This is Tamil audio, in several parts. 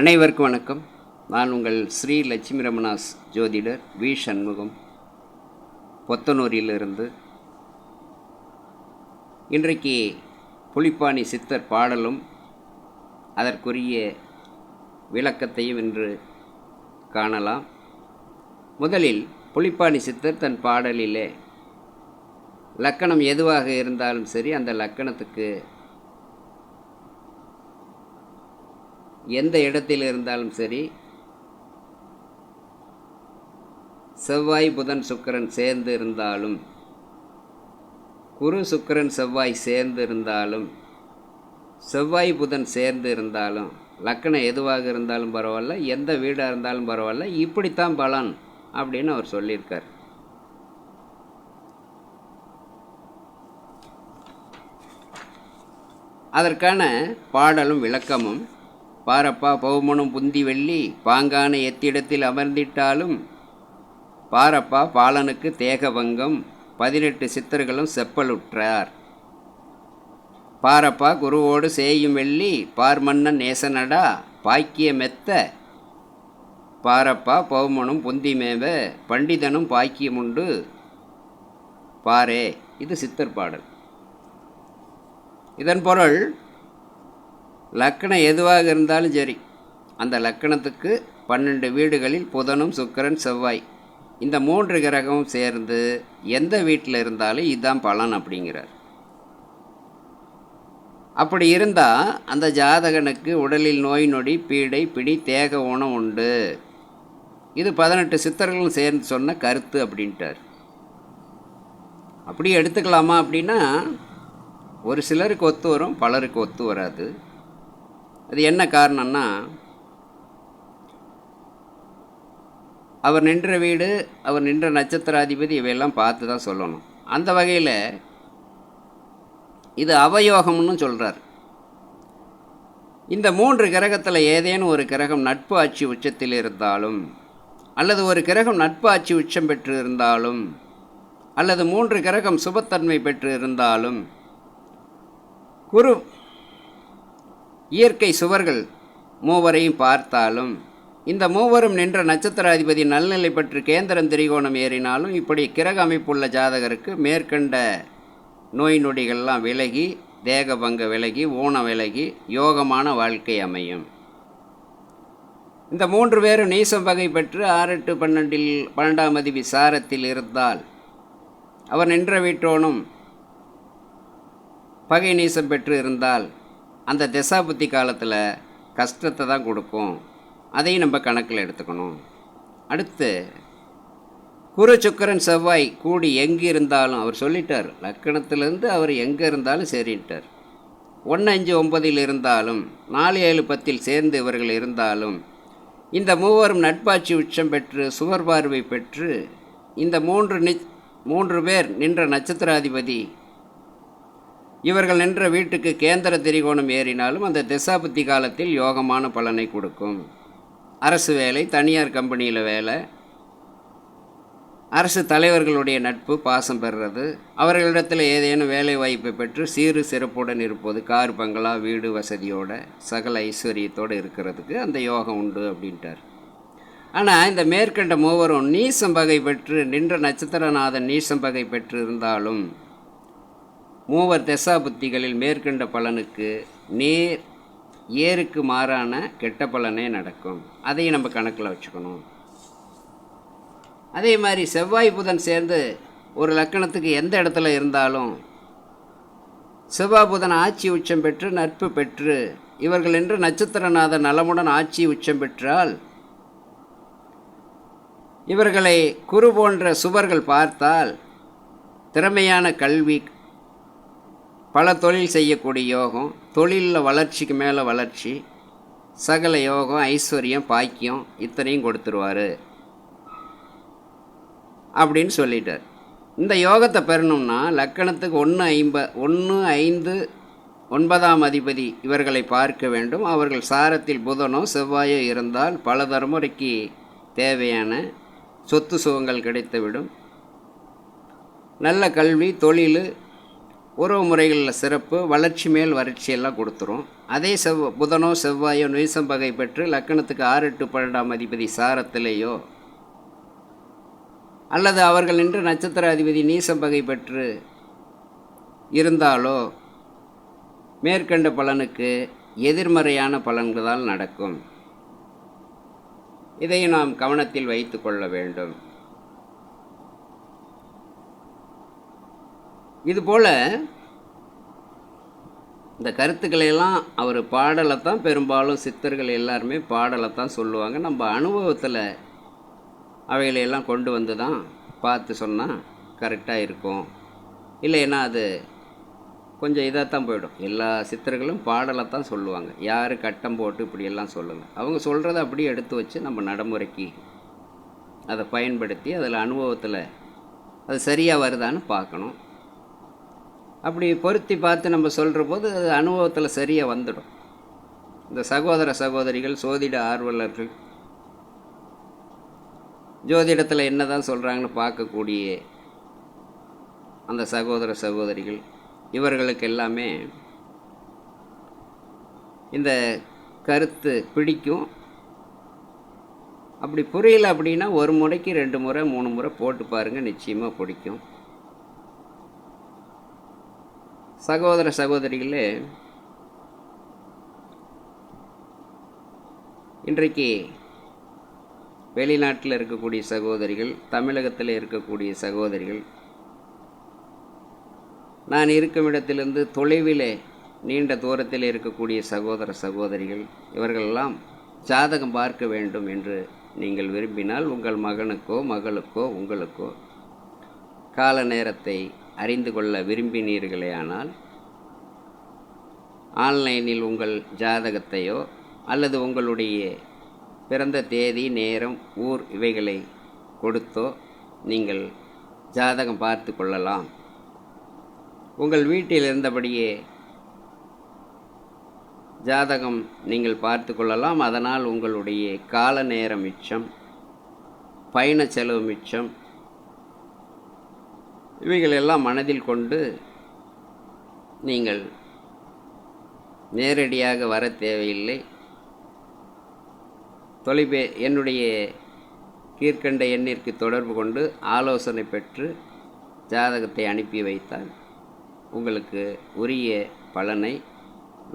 அனைவருக்கும் வணக்கம். நான் உங்கள் ஸ்ரீ லட்சுமி ரமணாஸ் ஜோதிடர் வி சண்முகம், பொத்தனூரிலிருந்து. இன்றைக்கு புலிப்பாணி சித்தர் பாடலும் அதற்குரிய விளக்கத்தையும் இன்று காணலாம். முதலில் புலிப்பாணி சித்தர் தன் பாடலிலே லக்கணம் எதுவாக இருந்தாலும் சரி, அந்த லக்கணத்துக்கு எந்த இடத்தில் இருந்தாலும் சரி, செவ்வாய் புதன் சுக்கிரன் சேர்ந்து இருந்தாலும், குரு சுக்கிரன் செவ்வாய் சேர்ந்து இருந்தாலும், செவ்வாய் புதன் சேர்ந்து இருந்தாலும், லக்கணம் எதுவாக இருந்தாலும் பரவாயில்ல, எந்த வீடாக இருந்தாலும் பரவாயில்ல, இப்படித்தான் பலன் அப்படின்னு அவர் சொல்லியிருக்கார். அதற்கான பாடலும் விளக்கமும்: பாரப்பா பௌமனும் புந்தி வெள்ளி பாங்கான எத்திடத்தில் அமர்ந்திட்டாலும், பாரப்பா பாலனுக்கு தேகபங்கம் 18 சித்தர்களும் செப்பலுற்றார். பாரப்பா குருவோடு சேயும் வெள்ளி பார்மன்னன் நேசனடா பாக்கிய மெத்த, பாரப்பா பௌமனும் புந்தி மேவ பண்டிதனும் பாக்கியமுண்டு பாரே. இது சித்தர் பாடல். இதன் பொருள், லக்கணம் எதுவாக இருந்தாலும் சரி, அந்த லக்கணத்துக்கு 12 வீடுகளில் புதனும் சுக்கிரன் செவ்வாய் இந்த 3 கிரகமும் சேர்ந்து எந்த வீட்டில் இருந்தாலும் இதுதான் பலன் அப்படிங்கிறார். அப்படி இருந்தால் அந்த ஜாதகனுக்கு உடலில் நோய் நொடி பீடை பிடி தேக ஊனம் உண்டு. இது 18 சித்தர்களும் சேர்ந்து சொன்ன கருத்து அப்படின்ட்டார். அப்படி எடுத்துக்கலாமா அப்படின்னா, ஒரு சிலருக்கு ஒத்து வரும், பலருக்கு ஒத்து வராது. அது என்ன காரணம்னா, அவர் நின்ற வீடு, அவர் நின்ற நட்சத்திராதிபதி இவையெல்லாம் பார்த்து தான் சொல்லணும். அந்த வகையில் இது அவயோகம்னு சொல்கிறார். இந்த 3 கிரகத்தில் ஏதேனும் ஒரு கிரகம் நட்பு ஆட்சி உச்சத்தில் இருந்தாலும், அல்லது ஒரு கிரகம் நட்பு ஆட்சி உச்சம் பெற்று இருந்தாலும், அல்லது 3 கிரகம் சுபத்தன்மை பெற்று இருந்தாலும், குரு இயற்கை சுவர்கள் மூவரையும் பார்த்தாலும், இந்த மூவரும் நின்ற நட்சத்திராதிபதி நல்நிலை பெற்று கேந்திரம் திரிகோணம் ஏறினாலும், இப்படி கிரக அமைப்புள்ள ஜாதகருக்கு மேற்கண்ட நோய் நொடிகள்லாம் விலகி, தேகபங்க விலகி, ஊனம் விலகி யோகமான வாழ்க்கை அமையும். இந்த 3 பேரும் நீசம் வகை பெற்று 6, 8, 12ஆம் அதிபதி சாரத்தில் இருந்தால், அவர் நின்ற வீட்டோனும் பகை நீசம் பெற்று இருந்தால், அந்த தசாபுத்தி காலத்தில் கஷ்டத்தை தான் கொடுக்கும். அதையும் நம்ம கணக்கில் எடுத்துக்கணும். அடுத்து, குரு சுக்கிரன் செவ்வாய் கூடி எங்கே இருந்தாலும், அவர் சொல்லிட்டார், லக்கணத்திலேருந்து அவர் எங்கே இருந்தாலும் சரிட்டார். 1, 5, 9 இருந்தாலும், 4, 7, 10 சேர்ந்து இவர்கள் இருந்தாலும், இந்த மூவரும் நட்பாட்சி உச்சம் பெற்று சுவர் பார்வை பெற்று, இந்த 3 பேர் நின்ற நட்சத்திராதிபதி இவர்கள் நின்ற வீட்டுக்கு கேந்திர திரிகோணம் ஏறினாலும் அந்த தசாபுத்தி காலத்தில் யோகமான பலனை கொடுக்கும். அரசு வேலை, தனியார் கம்பெனியில் வேலை, அரசு தலைவர்களுடைய நட்பு பாசம் பெறுறது, அவர்களிடத்தில் ஏதேனும் வேலை வாய்ப்பை பெற்று சீரு சிறப்புடன் இருப்பது, கார் பங்களா வீடு வசதியோட சகல ஐஸ்வர்யத்தோடு இருக்கிறதுக்கு அந்த யோகம் உண்டு அப்படின்ட்டார். ஆனால் இந்த மேற்கண்ட மூவரும் நீசம் வகை பெற்று நின்ற நட்சத்திரநாதன் நீசம் வகை பெற்று இருந்தாலும், மூவர் தசாபுத்திகளில் மேற்கண்ட பலனுக்கு நேர் ஏருக்கு மாறான கெட்ட பலனே நடக்கும். அதையும் நம்ம கணக்கில் வச்சுக்கணும். அதே மாதிரி செவ்வாய் புதன் சேர்ந்து ஒரு லக்கணத்துக்கு எந்த இடத்துல இருந்தாலும், செவ்வாய் புதன் ஆட்சி உச்சம் பெற்று நட்பு பெற்று இவர்கள் என்று நட்சத்திரநாதன் நலமுடன் ஆட்சி உச்சம் பெற்றால், இவர்களை குரு போன்ற சுவர்கள் பார்த்தால் திறமையான கல்வி, பல தொழில் செய்யக்கூடிய யோகம், தொழிலில் வளர்ச்சிக்கு மேலே வளர்ச்சி, சகல யோகம், ஐஸ்வர்யம், பாக்கியம் இத்தனையும் கொடுத்துருவார் அப்படின்னு சொல்லிட்டார். இந்த யோகத்தை பெறணும்னா லக்கணத்துக்கு 1, 5, 9ஆம் அதிபதி இவர்களை பார்க்க வேண்டும். அவர்கள் சாரத்தில் புதனோ செவ்வாயோ இருந்தால் பல தலைமுறைக்கு தேவையான சொத்து சுகங்கள் கிடைத்துவிடும். நல்ல கல்வி, தொழில், உறவு முறைகளில் சிறப்பு, வளர்ச்சி மேல் வறட்சியெல்லாம் கொடுத்துரும். அதே புதனோ செவ்வாயோ நீசம் பகை பெற்று லக்கணத்துக்கு 6, 8, 12ஆம் அதிபதி சாரத்திலேயோ அல்லது அவர்கள் நின்று நட்சத்திர அதிபதி நீசம் பகை பெற்று இருந்தாலோ மேற்கண்ட பலனுக்கு எதிர்மறையான பலன்கள் தான் நடக்கும். இதையும் நாம் கவனத்தில் வைத்து கொள்ள வேண்டும். இதுபோல் இந்த கருத்துக்களையெல்லாம் அவர் பாடலை தான், பெரும்பாலும் சித்தர்கள் எல்லாருமே பாடலை தான் சொல்லுவாங்க. நம்ம அனுபவத்தில் அவைகளையெல்லாம் கொண்டு வந்து தான் பார்த்து சொன்னால் கரெக்டாக இருக்கும். இல்லைன்னா அது கொஞ்சம் இதாக தான் போயிடும். எல்லா சித்தர்களும் பாடலை தான் சொல்லுவாங்க. யார் கட்டம் போட்டு இப்படியெல்லாம் சொல்லுங்கள். அவங்க சொல்கிறத அப்படியே எடுத்து வச்சு நம்ம நடைமுறைக்கு அதை பயன்படுத்தி அதில் அனுபவத்தில் அது சரியாக வருதான்னு பார்க்கணும். அப்படி பொருத்தி பார்த்து நம்ம சொல்கிற போது அது அனுபவத்தில் சரியாக வந்துடும். இந்த சகோதர சகோதரிகள், சோதிட ஆர்வலர்கள், ஜோதிடத்தில் என்ன தான் சொல்கிறாங்கன்னு பார்க்கக்கூடிய அந்த சகோதர சகோதரிகள், இவர்களுக்கு எல்லாமே இந்த கருத்து பிடிக்கும். அப்படி புரியல அப்படின்னா ஒரு முறைக்கு 2 முறை 3 முறை போட்டு பாருங்கள், நிச்சயமாக பிடிக்கும். சகோதர சகோதரிகளே, இன்றைக்கு வெளிநாட்டில் இருக்கக்கூடிய சகோதரிகள், தமிழகத்தில் இருக்கக்கூடிய சகோதரிகள், நான் இருக்கும் இடத்திலிருந்து தொலைவிலே நீண்ட தூரத்தில் இருக்கக்கூடிய சகோதர சகோதரிகள், இவர்களெல்லாம் ஜாதகம் பார்க்க வேண்டும் என்று நீங்கள் விரும்பினால், உங்கள் மகனுக்கோ மகளுக்கோ உங்களுக்கோ கால நேரத்தை அறிந்து கொள்ள விரும்பினீர்களேயானால், ஆன்லைனில் உங்கள் ஜாதகத்தையோ அல்லது உங்களுடைய பிறந்த தேதி, நேரம், ஊர் இவைகளை கொடுத்தோ நீங்கள் ஜாதகம் பார்த்து கொள்ளலாம். உங்கள் வீட்டில் இருந்தபடியே ஜாதகம் நீங்கள் பார்த்து கொள்ளலாம். அதனால் உங்களுடைய கால நேரம் மிச்சம், பயண செலவு மிச்சம். இவைகளெல்லாம் மனதில் கொண்டு நீங்கள் நேரடியாக வர தேவையில்லை. என்னுடைய கீழ்க்கண்ட எண்ணிற்கு தொடர்பு கொண்டு ஆலோசனை பெற்று ஜாதகத்தை அனுப்பி வைத்தால் உங்களுக்கு உரிய பலனை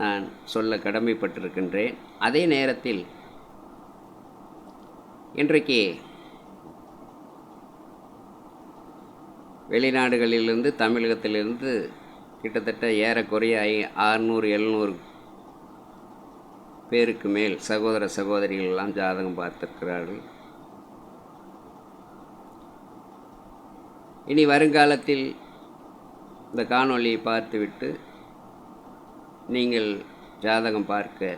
நான் சொல்ல கடமைப்பட்டிருக்கின்றேன். அதே நேரத்தில் இன்றைக்கு வெளிநாடுகளிலிருந்து, தமிழகத்திலிருந்து கிட்டத்தட்ட ஏறக்குறைய 600-700 பேருக்கு மேல் சகோதர சகோதரிகள் எல்லாம் ஜாதகம் பார்த்திருக்கிறார்கள். இனி வருங்காலத்தில் இந்த காணொளியை பார்த்துவிட்டு நீங்கள் ஜாதகம் பார்க்க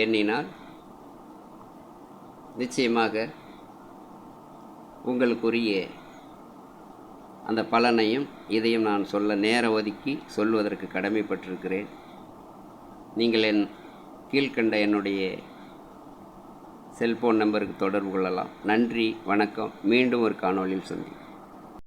எண்ணினால் நிச்சயமாக உங்களுக்குரிய அந்த பலனையும் இதையும் நான் சொல்ல நேரம் ஒதுக்கி சொல்வதற்கு கடமைப்பட்டிருக்கிறேன். நீங்கள் என் கீழ்க்கண்ட என்னுடைய செல்போன் நம்பருக்கு தொடர்பு கொள்ளலாம். நன்றி, வணக்கம். மீண்டும் ஒரு காணொளியில் சந்திப்போம்.